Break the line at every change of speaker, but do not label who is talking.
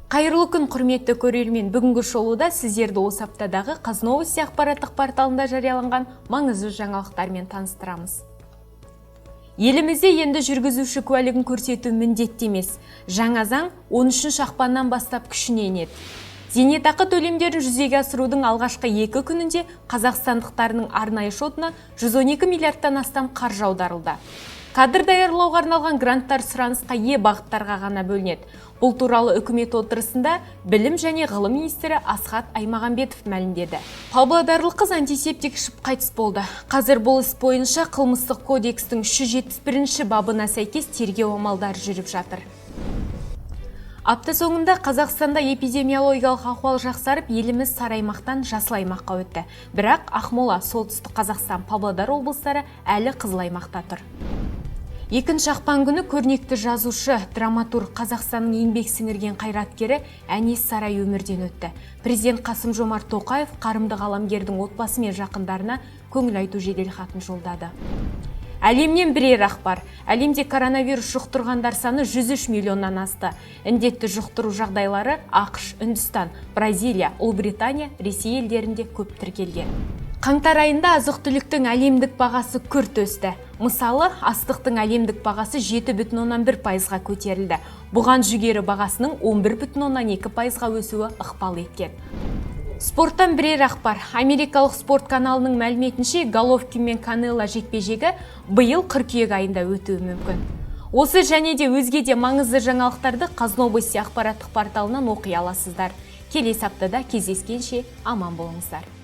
Қайырлы күн, құрметті көрермен. Бүгінгі шолуда сіздерді осы аптадағы Қазновости ақпараттық порталында жарияланған маңызды жаңалықтармен таныстырамыз. Елімізде енді жүргізуші куәлігін көрсету міндетті емес. Жаңа заң 13 ақпаннан бастап күшіне енеді. Зейнетақы төлемдерін жүзеге асырудың алғашқы 2 күнінде қазақстандықтарының арнайы шотына 112 миллиардтан астам қаржы аударылды. Кадр даярлауға арналған гранттар сұранысқа ие бағыттарға ғана бөлінеді. Бұл туралы үкімет отырысында білім және ғылым министрі Асхат Аймағамбетов мәлімдеді. Павлодарлық қыз антисептик ішіп қайтыс болды. Қазір бұл іс бойынша қылмыстық кодекстің 371 бабына сәйкес тергеу амалдары жүріп жатыр. Апта соңында Қазақстанда эпидемиологиялық ахуал жақсарып, еліміз сары аймақтан жасыл аймаққа өтті. Бірақ Ақмола, Солтүстік Қазақстан, Павлодар облыстары әлі қызыл аймақта тұр. 2 ақпан күні көрнекті жазушы, драматург, Қазақстанның еңбек сіңірген қайраткері Әнес Сарай өмірден өтті. Президент Қасым-Жомарт Тоқаев қарымды қаламгердің отбасы мен жақындарына көңіл айту жеделхатын жолдады. Әлемнен бірер ақпар. Әлемде коронавирус жұқтырғандар саны 103 миллионнан асты. Індетті жұқтыру жағдайлары ақш, Үндістан, Бразилия, Ұлыбритания, Ресей елдерінде көп тіркелген. Қаңтар айында азық-түліктің әлемдік бағасы күрт өсті. Мысалы, астықтың әлемдік бағасы 7,1%-ға көтерілді. Бұған жүгері бағасының 11,2%-ға өсуі ықпал еткен. Спорттан бірер ақпар. Америкалық спорт каналының мәліметінше, Головкин мен Канело жекпе-жегі биыл қыркүйек айында өтуі мүмкін. Осы және де өзге де маңызды жаңалықтарды Қазновости ақпараттық порталынан оқи аласыздар. Келесі аптада кездескенше аман болыңыздар.